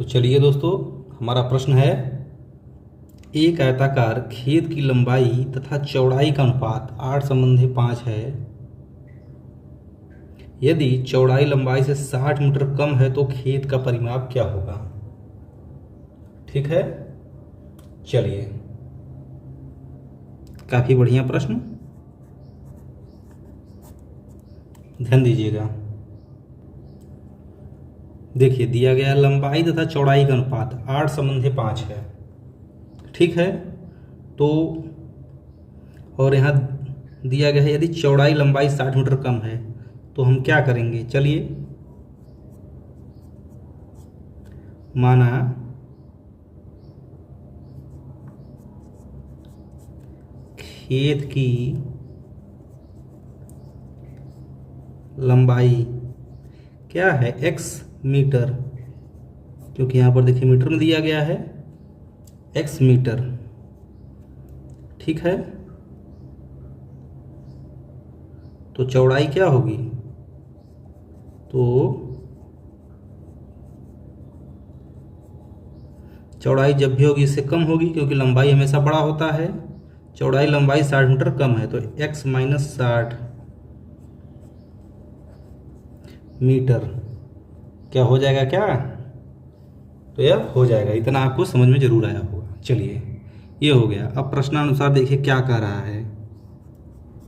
तो चलिए दोस्तों, हमारा प्रश्न है, एक आयताकार खेत की लंबाई तथा चौड़ाई का अनुपात 8:5 है। यदि चौड़ाई लंबाई से 60 मीटर कम है तो खेत का परिमाप क्या होगा। ठीक है, चलिए, काफी बढ़िया प्रश्न, ध्यान दीजिएगा। देखिए, दिया गया लंबाई तथा चौड़ाई का अनुपात 8:5 है। ठीक है, तो और यहाँ दिया गया है यदि चौड़ाई लंबाई 60 मीटर कम है तो हम क्या करेंगे। चलिए, माना खेत की लंबाई क्या है, x मीटर, क्योंकि यहाँ पर देखिए मीटर में दिया गया है, x मीटर। ठीक है, तो चौड़ाई क्या होगी, तो चौड़ाई जब भी होगी इससे कम होगी, क्योंकि लंबाई हमेशा बड़ा होता है। चौड़ाई लंबाई 60 मीटर कम है तो x माइनस 60 मीटर क्या हो जाएगा क्या, तो यह हो जाएगा। इतना आपको समझ में जरूर आया होगा। चलिए, ये हो गया। अब प्रश्नानुसार देखिए क्या कह रहा है।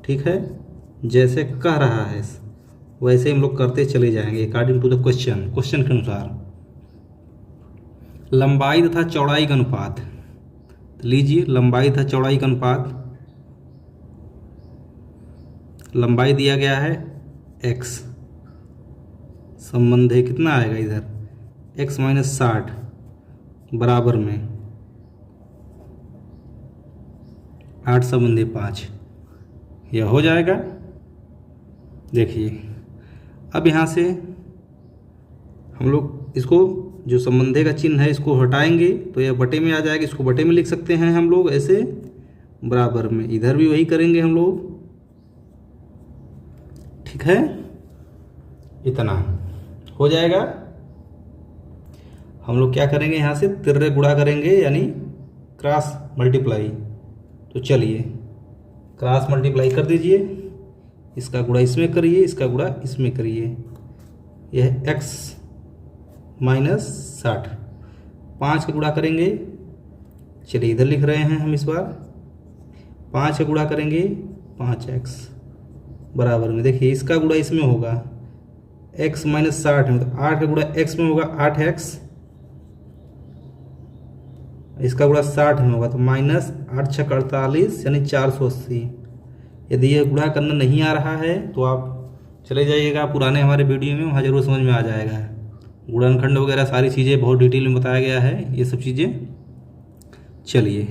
ठीक है, जैसे कह रहा है वैसे हम लोग करते चले जाएंगे अकॉर्डिंग टू द क्वेश्चन के अनुसार। लंबाई तथा चौड़ाई का अनुपात लीजिए, लंबाई तथा चौड़ाई का अनुपात, लंबाई दिया गया है x, संबंध है कितना आएगा इधर, x माइनस 60 बराबर में 8/5, यह हो जाएगा। देखिए, अब यहाँ से हम लोग इसको, जो संबंधे का चिन्ह है इसको हटाएंगे तो यह बटे में आ जाएगा। इसको बटे में लिख सकते हैं हम लोग ऐसे, बराबर में, इधर भी वही करेंगे हम लोग। ठीक है, इतना हो जाएगा। हम लोग क्या करेंगे, यहाँ से तिर्रे गुणा करेंगे, यानी क्रॉस मल्टीप्लाई। तो चलिए, क्रॉस मल्टीप्लाई कर दीजिए, इसका गुणा इसमें करिए, इसका गुणा इसमें करिए। यह x माइनस 60, 5 का गुणा करेंगे। चलिए, इधर लिख रहे हैं हम इस बार, 5 का गुणा करेंगे 5x बराबर में, देखिए इसका गुणा इसमें होगा, x माइनस 60 है तो 8 का गुणा x में होगा 8x, इसका गुणा 60 में होगा तो माइनस 8 × 48 यानी 480। यदि यह गुणा करना नहीं आ रहा है तो आप चले जाइएगा पुराने हमारे वीडियो में, वहाँ जरूर समझ में आ जाएगा। गुणनखंड वगैरह सारी चीज़ें बहुत डिटेल में बताया गया है, ये सब चीज़ें। चलिए,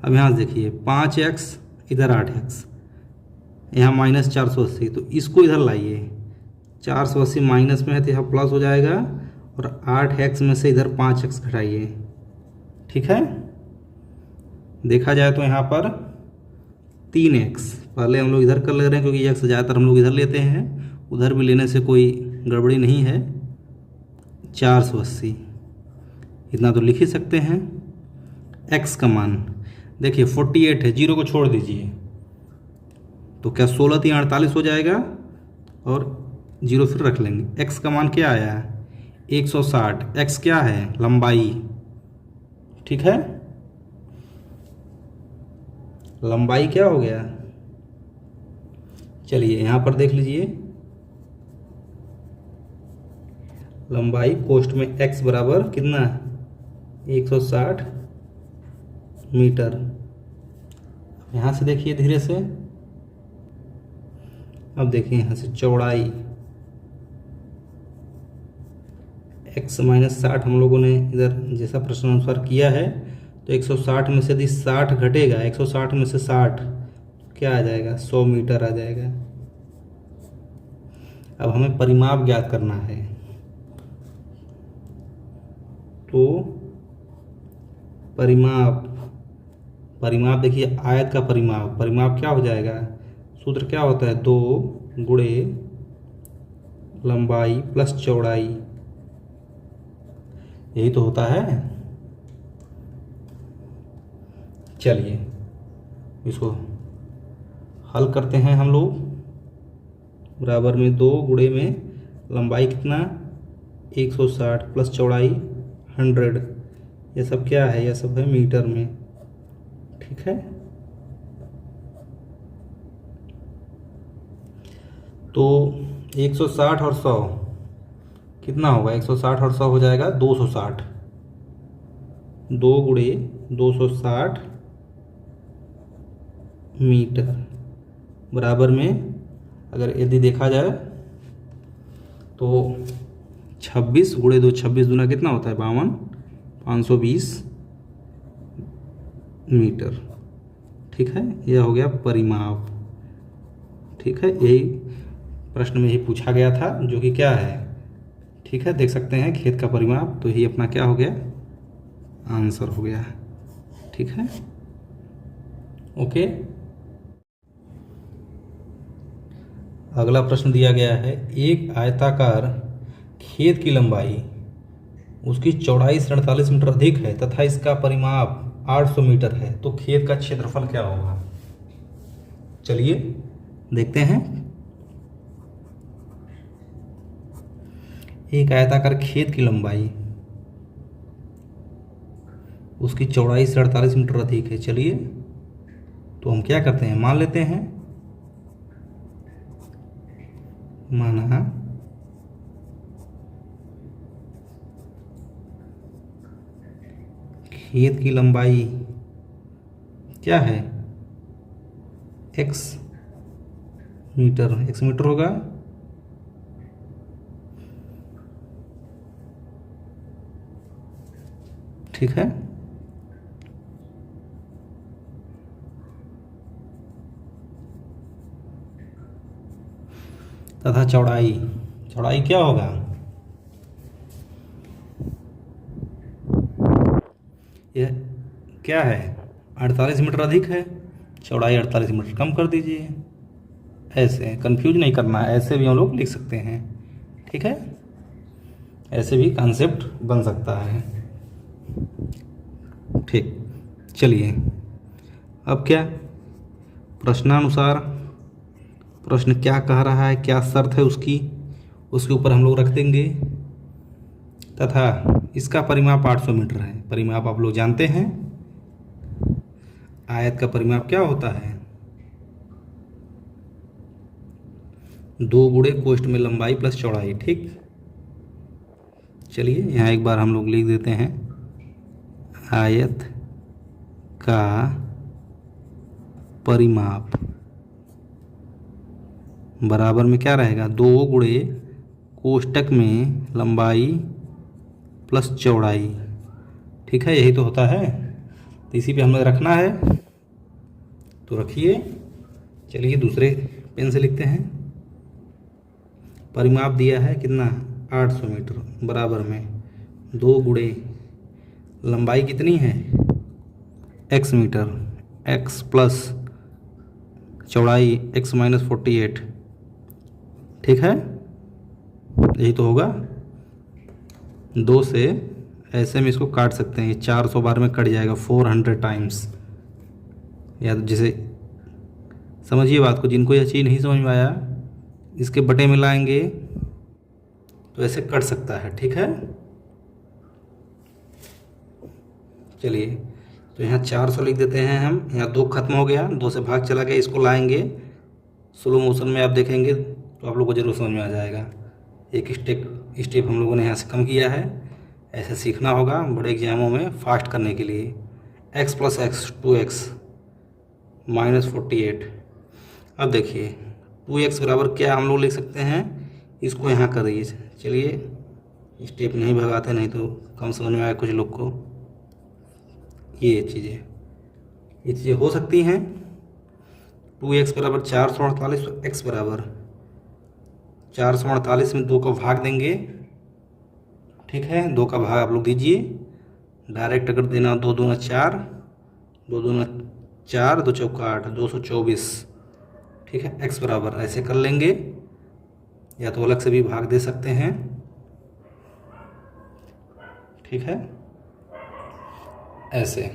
अब यहाँ देखिए 5x इधर 8x, यहाँ माइनस 480, तो इसको इधर लाइए, 480 माइनस में है तो यहाँ प्लस हो जाएगा, और 8x में से इधर 5x घटाइए। ठीक है, देखा जाए तो यहाँ पर 3x, पहले हम लोग इधर कर ले रहे हैं क्योंकि x ज़्यादातर हम लोग इधर लेते हैं, उधर भी लेने से कोई गड़बड़ी नहीं है। 480 इतना तो लिख ही सकते हैं। x का मान देखिए 48 है, 0 को छोड़ दीजिए तो क्या 16 3 48 हो जाएगा, और 0 फिर रख लेंगे। x का मान क्या आया, 160। x क्या है, लंबाई। ठीक है, लंबाई क्या हो गया। चलिए, यहाँ पर देख लीजिए, लंबाई कोष्ठ में x बराबर कितना, 160 मीटर। यहाँ से देखिए धीरे से, अब देखिए यहाँ से चौड़ाई x माइनस 60 हम लोगों ने इधर जैसा प्रश्न अनुसार किया है, तो 160 में से यदि 60 घटेगा, 160 में से 60 क्या आ जाएगा, 100 मीटर आ जाएगा। अब हमें परिमाप ज्ञात करना है, तो परिमाप देखिए, आयत का परिमाप क्या हो जाएगा, सूत्र क्या होता है, 2 गुणे लंबाई प्लस चौड़ाई यही तो होता है। चलिए इसको हल करते हैं हम लोग। बराबर में 2 गुणे में लंबाई कितना 160 प्लस चौड़ाई 100, ये सब क्या है, ये सब है मीटर में। ठीक है, तो 160 और 100 कितना होगा, 160 और 100 हो जाएगा 260, 2 गुणे 260 मीटर। बराबर में अगर यदि देखा जाए तो 26 गुणे 2, 26 दूना कितना होता है 52, 520 मीटर। ठीक है, यह हो गया परिमाप। ठीक है, यही प्रश्न में ही पूछा गया था, जो कि क्या है। ठीक है, देख सकते हैं खेत का परिमाप, तो यही अपना क्या हो गया, आंसर हो गया। ठीक है, ओके। अगला प्रश्न दिया गया है, एक आयताकार खेत की लंबाई उसकी चौड़ाई से 48 मीटर अधिक है तथा इसका परिमाप 800 मीटर है, तो खेत का क्षेत्रफल क्या होगा। चलिए देखते हैं। एक आयताकार खेत की लंबाई उसकी चौड़ाई से 48 मीटर अधिक है। चलिए तो हम क्या करते हैं, मान लेते हैं, माना खेत की लंबाई क्या है, x मीटर होगा। ठीक है, तथा चौड़ाई क्या होगा, यह क्या है 48 मीटर अधिक है, चौड़ाई 48 मीटर कम कर दीजिए। ऐसे कंफ्यूज नहीं करना है, ऐसे भी हम लोग लिख सकते हैं। ठीक है, ऐसे भी कॉन्सेप्ट बन सकता है। ठीक, चलिए अब क्या प्रश्नानुसार, प्रश्न क्या कह रहा है, क्या शर्त है उसकी, उसके ऊपर हम लोग रख देंगे। तथा इसका परिमाप 800 मीटर है। परिमाप आप लोग जानते हैं, आयत का परिमाप क्या होता है, 2 गुणे कोष्ठ में लंबाई प्लस चौड़ाई। ठीक, चलिए यहाँ एक बार हम लोग लिख देते हैं, आयत का परिमाप बराबर में क्या रहेगा, 2 गुणे कोष्ठक में लंबाई प्लस चौड़ाई। ठीक है, यही तो होता है, तो इसी पे हमें रखना है, तो रखिए। चलिए दूसरे पेन से लिखते हैं। परिमाप दिया है कितना 800 मीटर, बराबर में 2 गुणे लंबाई कितनी है x मीटर, x प्लस चौड़ाई x माइनस 48। ठीक है, यही तो होगा। 2 से ऐसे में इसको काट सकते हैं, 400 बार में कट जाएगा 400 टाइम्स। या जिसे समझिए बात को, जिनको यह चीज़ नहीं समझ में आया, इसके बटे में लाएंगे तो ऐसे कट सकता है। ठीक है, चलिए तो यहाँ 400 लिख देते हैं हम, यहाँ 2 खत्म हो गया, 2 से भाग चला गया, इसको लाएंगे स्लो मोशन में, आप देखेंगे तो आप लोग को जरूर समझ में आ जाएगा। एक स्टेप हम लोगों ने यहाँ से कम किया है, ऐसे सीखना होगा बड़े एग्जामों में फास्ट करने के लिए। x plus x 2x minus 48। अब देखिए 2x बराबर क्या हम लोग लिख सकते हैं, इसको यहाँ कर दीजिए। चलिए स्टेप नहीं भगाते, नहीं तो कम समझ में आया कुछ लोग को। ये चीज़ें हो सकती हैं। 2x बराबर 448, तो x बराबर 448 में 2 का भाग देंगे। ठीक है, 2 का भाग आप लोग दीजिए, डायरेक्ट अगर देना 2 दूना 4, 2 दूना 4, 2 चौका 8, 224। ठीक है, x बराबर ऐसे कर लेंगे, या तो अलग से भी भाग दे सकते हैं। ठीक है, ऐसे।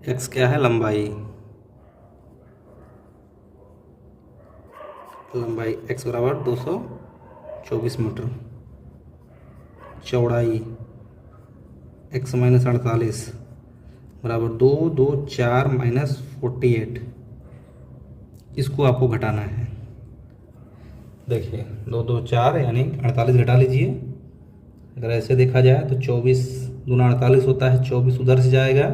x क्या है, लंबाई x बराबर 224 मीटर। चौड़ाई x माइनस 48 बराबर 2 2 4 माइनस 48। इसको आपको घटाना है। देखिए 2 2 4 यानी 48 घटा लीजिए। अगर ऐसे देखा जाए तो 24 दूना 48 होता है, 24 उधर से जाएगा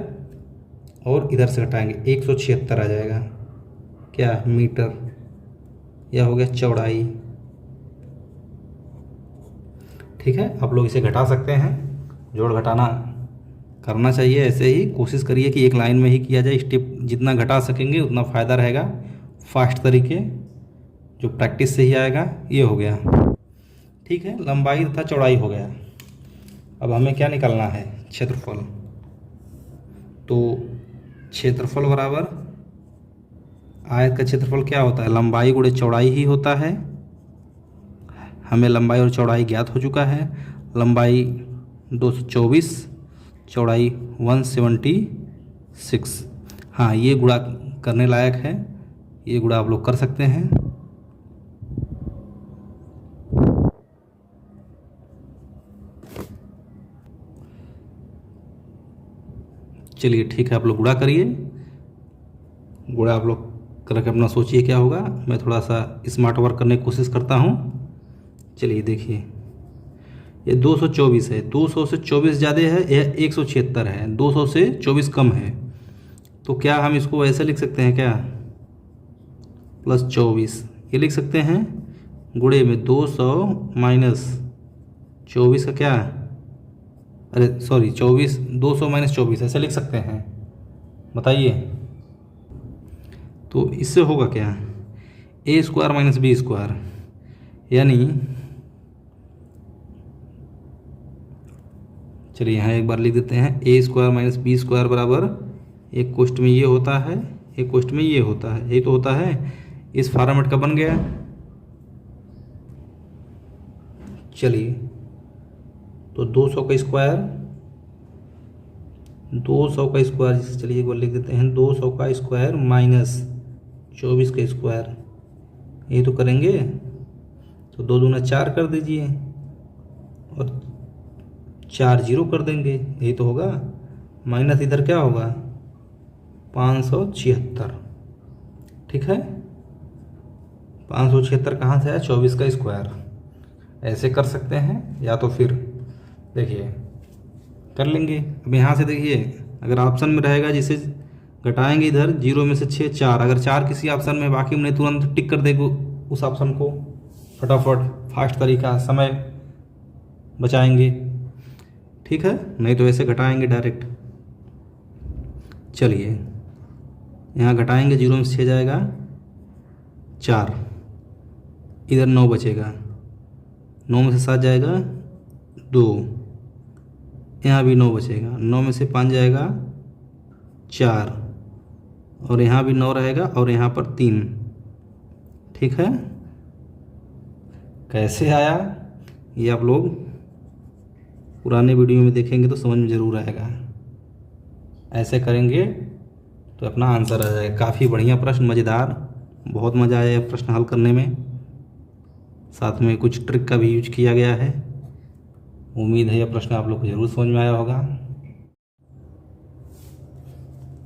और इधर से घटाएंगे 176 आ जाएगा क्या, मीटर। यह हो गया चौड़ाई। ठीक है, आप लोग इसे घटा सकते हैं, जोड़ घटाना करना चाहिए। ऐसे ही कोशिश करिए कि एक लाइन में ही किया जाए। स्टेप जितना घटा सकेंगे उतना फ़ायदा रहेगा। फास्ट तरीके जो प्रैक्टिस से ही आएगा। ये हो गया, ठीक है, लंबाई तथा चौड़ाई हो गया। अब हमें क्या निकालना है, क्षेत्रफल। तो क्षेत्रफल बराबर आयत का क्षेत्रफल क्या होता है, लंबाई गुणे चौड़ाई ही होता है। हमें लंबाई और चौड़ाई ज्ञात हो चुका है। लंबाई 224, चौड़ाई 176। हाँ, ये गुणा करने लायक है, ये गुणा आप लोग कर सकते हैं। चलिए ठीक है, आप लोग गुणा करिए। गुणा आप लोग करके अपना सोचिए क्या होगा। मैं थोड़ा सा स्मार्ट वर्क करने की कोशिश करता हूँ। चलिए देखिए, ये 224 है, 200 से 24 ज़्यादा है, यह 176 है, 200 से 24 कम है। तो क्या हम इसको ऐसे लिख सकते हैं क्या, +24 ये लिख सकते हैं। गुणे में 200 माइनस 24 का क्या, अरे सॉरी 24, 200 माइनस 24 ऐसे लिख सकते हैं, बताइए। तो इससे होगा क्या, a² माइनस b², यानी चलिए यहाँ एक बार लिख देते हैं, a² माइनस b² बराबर, एक कोष्ठ में ये होता है, एक कोष्ठ में ये होता है, यही तो होता है। इस फॉर्मेट का बन गया। चलिए तो 200 का स्क्वायर, 200 का स्क्वायर जिसे चलिए एक बार लिख देते हैं, 200 का स्क्वायर माइनस 24 का स्क्वायर, ये तो करेंगे। तो 2 दूना 4 कर दीजिए और 4 0 कर देंगे, यही तो होगा। माइनस इधर क्या होगा, 576। ठीक है, 576 कहाँ से आया, 24 का स्क्वायर। ऐसे कर सकते हैं, या तो फिर देखिए कर लेंगे। अब यहाँ से देखिए, अगर ऑप्शन में रहेगा जिसे घटाएंगे इधर 0 में से 6 4, अगर 4 किसी ऑप्शन में बाकी में तुरंत टिक कर देंगे उस ऑप्शन को, फटाफट फास्ट तरीका, समय बचाएंगे। ठीक है, नहीं तो ऐसे घटाएंगे डायरेक्ट। चलिए यहाँ घटाएंगे, 0 में से 6 जाएगा 4, इधर 9 बचेगा, 9 में से 7 जाएगा 2, यहाँ भी 9 बचेगा, 9 में से 5 जाएगा 4, और यहाँ भी 9 रहेगा, और यहाँ पर 3। ठीक है, कैसे आया ये आप लोग पुराने वीडियो में देखेंगे तो समझ में ज़रूर आएगा। ऐसे करेंगे तो अपना आंसर आ जाएगा। काफ़ी बढ़िया प्रश्न, मज़ेदार, बहुत मज़ा आया प्रश्न हल करने में। साथ में कुछ ट्रिक का भी यूज किया गया है। उम्मीद है यह प्रश्न आप लोग को ज़रूर समझ में आया होगा।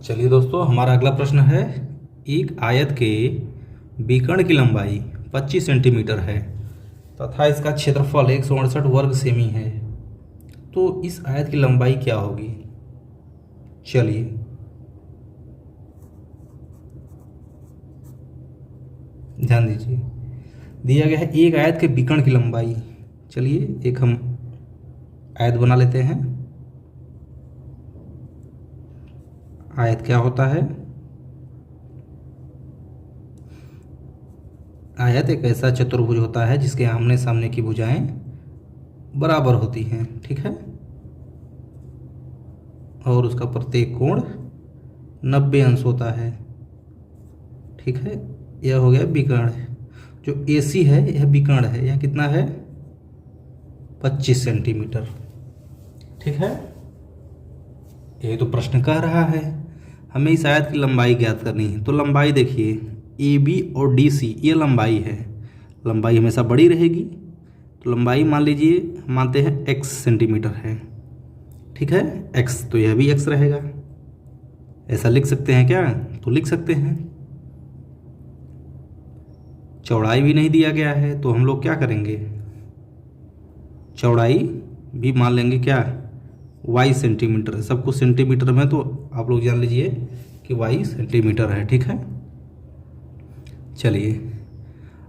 चलिए दोस्तों, हमारा अगला प्रश्न है, एक आयत के विकर्ण की लंबाई 25 सेंटीमीटर है तथा इसका क्षेत्रफल 168 वर्ग सेमी है, तो इस आयत की लंबाई क्या होगी। चलिए ध्यान दीजिए, दिया गया है एक आयत के विकर्ण की लंबाई। चलिए एक हम आयत बना लेते हैं। आयत क्या होता है, आयत एक ऐसा चतुर्भुज होता है जिसके आमने सामने की भुजाएं बराबर होती हैं। ठीक है, और उसका प्रत्येक कोण 90 अंश होता है। ठीक है, यह हो गया विकर्ण। जो AC है यह विकर्ण है, यह कितना है 25 सेंटीमीटर। ठीक है, ये तो प्रश्न कह रहा है हमें इस आयत की लंबाई ज्ञात करनी है। तो लंबाई देखिए, ए बी और डी सी ये लंबाई है, लंबाई हमेशा बड़ी रहेगी। तो लंबाई मान लीजिए मानते हैं x सेंटीमीटर है। ठीक है, x, तो यह भी x रहेगा। ऐसा लिख सकते हैं क्या? तो लिख सकते हैं। चौड़ाई भी नहीं दिया गया है तो हम लोग क्या करेंगे, चौड़ाई भी मान लेंगे क्या, y सेंटीमीटर है, सब कुछ सेंटीमीटर में, तो आप लोग जान लीजिए कि y सेंटीमीटर है। ठीक है, चलिए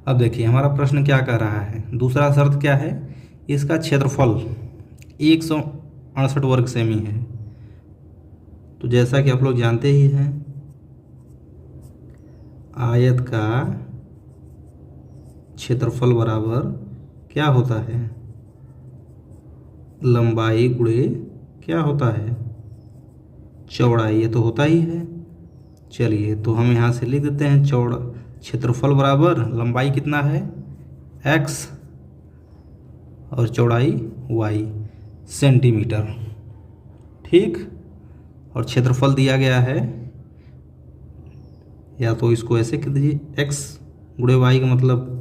अब देखिए हमारा प्रश्न क्या कह रहा है। दूसरा शर्त क्या है, इसका क्षेत्रफल 168 वर्ग सेमी है। तो जैसा कि आप लोग जानते ही हैं, आयत का क्षेत्रफल बराबर क्या होता है, लंबाई गुणे क्या होता है, चौड़ाई। ये तो होता ही है। चलिए तो हम यहाँ से लिख देते हैं चौड़ा क्षेत्रफल बराबर लंबाई कितना है x और चौड़ाई y सेंटीमीटर। ठीक, और क्षेत्रफल दिया गया है, या तो इसको ऐसे कह दीजिए x गुणे y का मतलब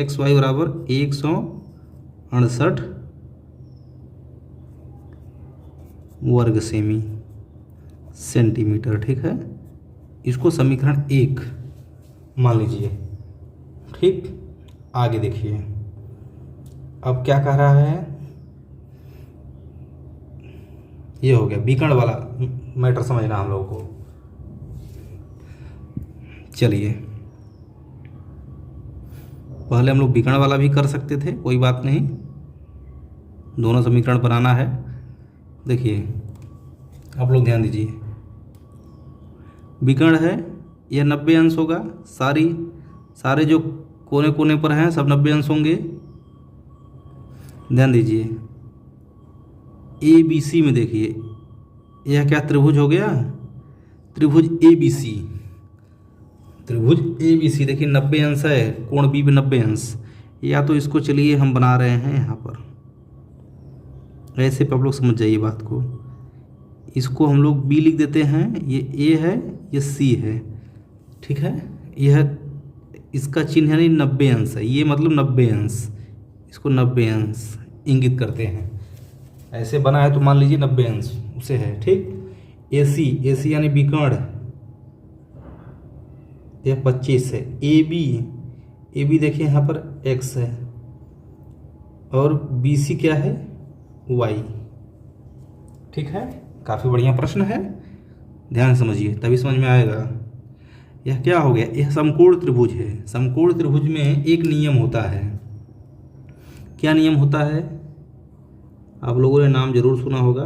एक्स वाई बराबर 168 वर्ग सेमी सेंटीमीटर। ठीक है, इसको समीकरण 1 मान लीजिए। ठीक, आगे देखिए अब क्या कह रहा है, ये हो गया विकर्ण वाला मैटर समझना हम लोगों को। चलिए पहले हम लोग विकर्ण वाला भी कर सकते थे, कोई बात नहीं, दोनों समीकरण बनाना है। देखिए आप लोग ध्यान दीजिए, विकर्ण है यह 90 अंश होगा, सारे जो कोने कोने पर हैं सब 90 अंश होंगे। ध्यान दीजिए ए बी सी में देखिए यह क्या त्रिभुज हो गया, त्रिभुज ए बी सी, त्रिभुज ए बी सी देखिए 90 अंश है, कोण बी में 90 अंश। या तो इसको चलिए हम बना रहे हैं यहाँ पर ऐसे, पर आप लोग समझ जाइए बात को, इसको हम लोग बी लिख देते हैं, ये ए है ये सी है। ठीक है, यह इसका चिन्ह है 90 अंश है, ये मतलब 90 अंश, इसको 90 अंश इंगित करते हैं। ऐसे बना है तो मान लीजिए 90 अंश उसे है। ठीक, ए सी यानी विकर्ण, यह 25 है। ए बी देखिए यहाँ पर x है और बी सी क्या है, y। ठीक है, काफ़ी बढ़िया प्रश्न है, ध्यान समझिए तभी समझ में आएगा। यह क्या हो गया, यह समकोण त्रिभुज है। समकोण त्रिभुज में एक नियम होता है, क्या नियम होता है, आप लोगों ने नाम जरूर सुना होगा,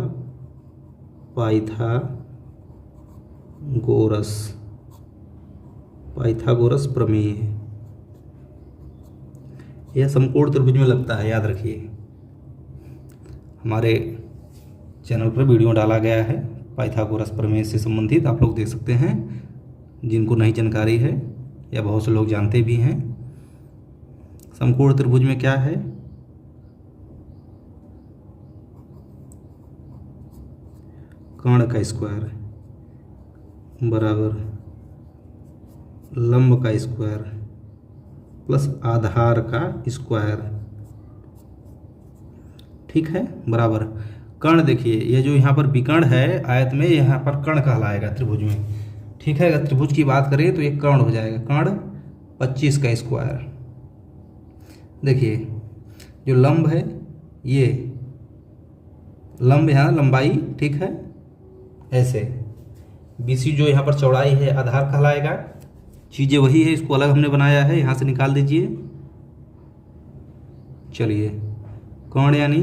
पाइथागोरस प्रमेय। यह समकोण त्रिभुज में लगता है, याद रखिए। हमारे चैनल पर वीडियो डाला गया है पाइथागोरस प्रमेय से संबंधित, आप लोग देख सकते हैं जिनको नहीं जानकारी है, या बहुत से लोग जानते भी हैं। समकोण त्रिभुज में क्या है, कर्ण का स्क्वायर बराबर लंब का स्क्वायर प्लस आधार का स्क्वायर। ठीक है, बराबर कर्ण। देखिए यह जो यहाँ पर विकर्ण है आयत में, यहाँ पर कर्ण कहलाएगा त्रिभुज में। ठीक है, अगर त्रिभुज की बात करें तो ये कर्ण हो जाएगा, कर्ण 25 का स्क्वायर। देखिए जो लंब है, ये लंब यहाँ लंबाई, ठीक है, ऐसे बीसी जो यहाँ पर चौड़ाई है आधार कहलाएगा। चीज़ें वही है, इसको अलग हमने बनाया है, यहाँ से निकाल दीजिए। चलिए कर्ण यानी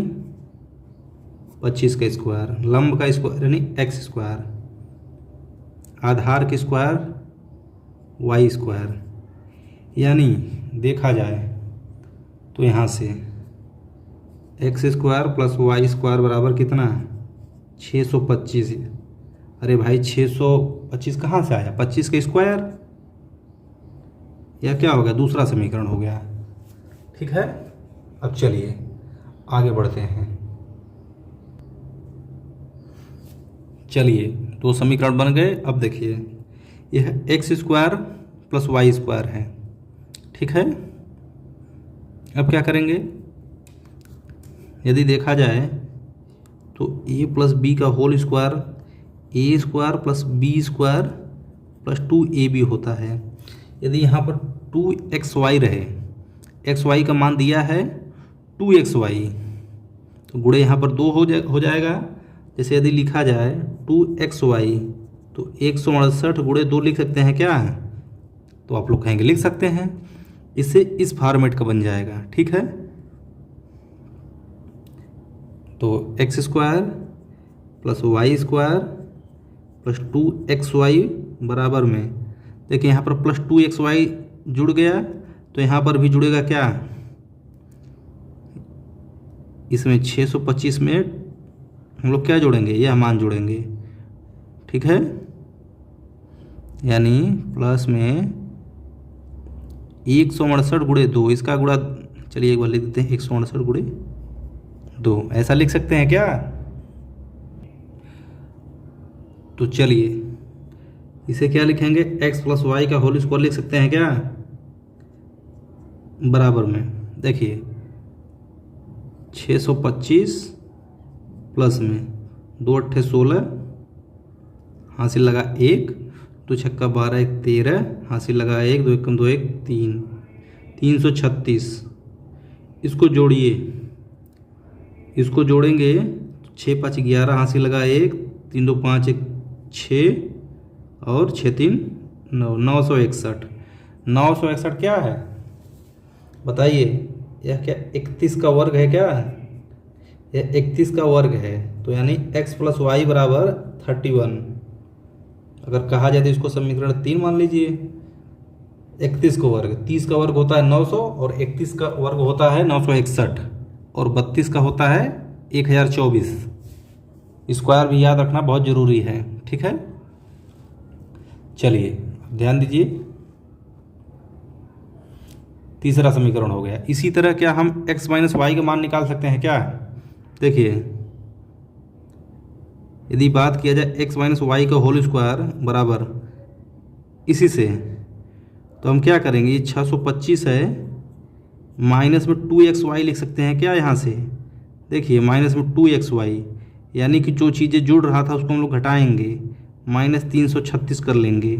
25 का स्क्वायर, लंब का स्क्वायर यानी एक्स स्क्वायर, आधार के स्क्वायर वाई स्क्वायर। यानी देखा जाए तो यहाँ से X square plus Y square बराबर कितना, 625। अरे भाई 625 कहाँ से आया, 25 का स्क्वायर, यह क्या हो गया, दूसरा समीकरण हो गया। ठीक है, अब चलिए आगे बढ़ते हैं। चलिए, तो समीकरण बन गए। अब देखिए, यह X square plus Y square है, ठीक है। अब क्या करेंगे, यदि देखा जाए तो ए प्लस बी का whole square a square plus b square plus 2ab होता है। यदि यहाँ पर 2xy रहे, xy का मान दिया है 2xy, तो गुणे यहाँ पर 2 हो जाएगा। जैसे यदि लिखा जाए 2xy, तो 168 गुणे 2 लिख सकते हैं क्या? तो आप लोग कहेंगे लिख सकते हैं। इससे इस फॉर्मेट का बन जाएगा, ठीक है। तो X square plus Y square plus 2xy बराबर में, देखिए यहाँ पर प्लस 2xy जुड़ गया, तो यहाँ पर भी जुड़ेगा क्या? इसमें 625 में हम लोग क्या जोड़ेंगे? यह मान जोड़ेंगे, ठीक है। यानी प्लस में 168 गुणे 2, इसका गुणा चलिए एक बार लिख देते हैं, 168 गुणे 2, ऐसा लिख सकते हैं क्या? तो चलिए इसे क्या लिखेंगे, x प्लस वाई का होल स्क्वायर लिख सकते हैं क्या? बराबर में देखिए 625 प्लस में 2 अट्ठे 16, हासिल लगा 1, 2 छक्का 12, 1 13, हासिल लगा 1, 2 एकम 2 1 3, 336। इसको जोड़िए, इसको जोड़ेंगे 6 5 11, हासिल लगा 1, 3 2 5 1 6 और 6 3 9, 961। 961 क्या है बताइए? यह क्या 31 का वर्ग है क्या? यह 31 का वर्ग है, तो यानी x प्लस वाई बराबर 31। अगर कहा जाए तो इसको समीकरण 3 मान लीजिए। 31 का वर्ग, 30 का वर्ग होता है 900 और 31 का वर्ग होता है 961 और 32 का होता है 1024। स्क्वायर भी याद रखना बहुत ज़रूरी है, ठीक है। चलिए ध्यान दीजिए, तीसरा समीकरण हो गया। इसी तरह क्या हम x माइनस वाई का मान निकाल सकते हैं क्या? देखिए यदि बात किया जाए x माइनस वाई का होल स्क्वायर बराबर इसी से, तो हम क्या करेंगे, ये 625 है, माइनस में 2xy लिख सकते हैं क्या यहाँ से? देखिए माइनस में 2xy, यानी कि जो चीज़ें जुड़ रहा था उसको हम लोग घटाएंगे, माइनस 336 कर लेंगे।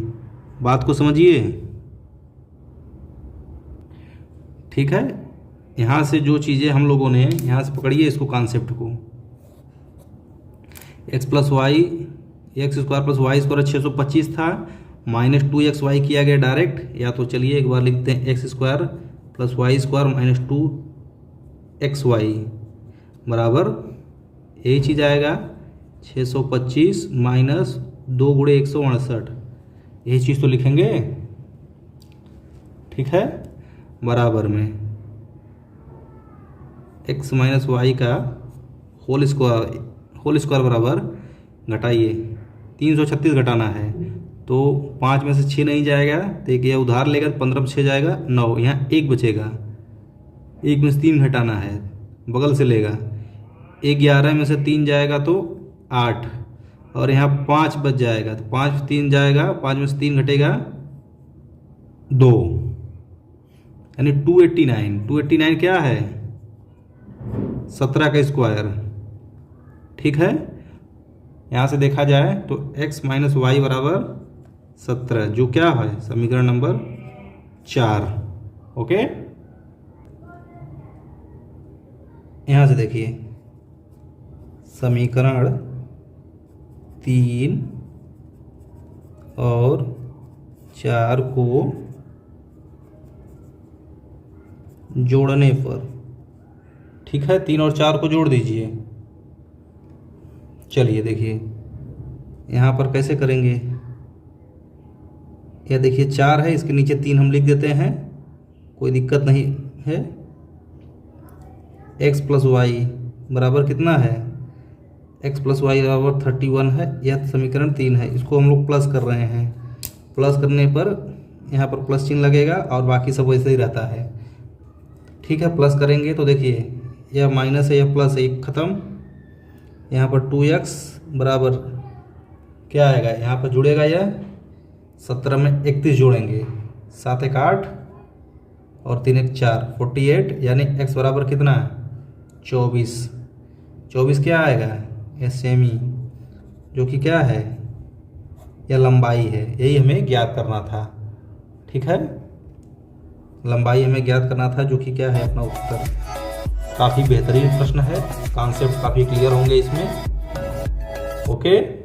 बात को समझिए, ठीक है। यहाँ से जो चीज़ें हम लोगों ने यहाँ से पकड़िए इसको, कॉन्सेप्ट को, x plus Y, X square plus Y square 625 था, माइनस 2xy किया गया डायरेक्ट। या तो चलिए एक बार लिखते हैं X square plus Y square minus 2xy बराबर यही चीज़ आएगा 625 माइनस 2 गुणे 168, यही चीज़ तो लिखेंगे, ठीक है। बराबर में x माइनस वाई का होल स्क्वायर बराबर, घटाइए 336 घटाना है, तो 5 में से 6 नहीं जाएगा, तो एक यह उधार लेगा, 15 में 6 जाएगा 9, यहाँ 1 बचेगा, 1 में से 3 घटाना है, बगल से लेगा, 11 में से 3 जाएगा तो 8, और यहाँ 5 बच जाएगा, तो 5 3 जाएगा, 5 में से 3 घटेगा 2, यानी 289 क्या है? 17 का स्क्वायर, ठीक है। यहाँ से देखा जाए तो x माइनस वाई बराबर 17, जो क्या है समीकरण नंबर 4। ओके, यहाँ से देखिए समीकरण 3 और 4 को जोड़ने पर, ठीक है, 3 और 4 को जोड़ दीजिए। चलिए देखिए यहाँ पर कैसे करेंगे, यह देखिए 4 है, इसके नीचे 3 हम लिख देते हैं, कोई दिक्कत नहीं है। x प्लस वाई बराबर कितना है? x प्लस वाई बराबर 31 है, यह समीकरण 3 है, इसको हम लोग प्लस कर रहे हैं। प्लस करने पर यहाँ पर प्लस चिन्ह लगेगा और बाकी सब वैसे ही रहता है, ठीक है। प्लस करेंगे तो देखिए यह माइनस है, यह प्लस है, एक ख़त्म। यहाँ पर 2x बराबर क्या आएगा, यहाँ पर जुड़ेगा यह 17 में 31 जोड़ेंगे, 7 1 8 और 3 1 4 48, यानी x बराबर कितना है 24। 24 क्या आएगा, यह सेमी, जो कि क्या है, यह लंबाई है। यही हमें ज्ञात करना था। ठीक है, लंबाई हमें ज्ञात करना था, जो कि क्या है अपना उत्तर। काफ़ी बेहतरीन प्रश्न है, कॉन्सेप्ट काफ़ी क्लियर होंगे इसमें। ओके।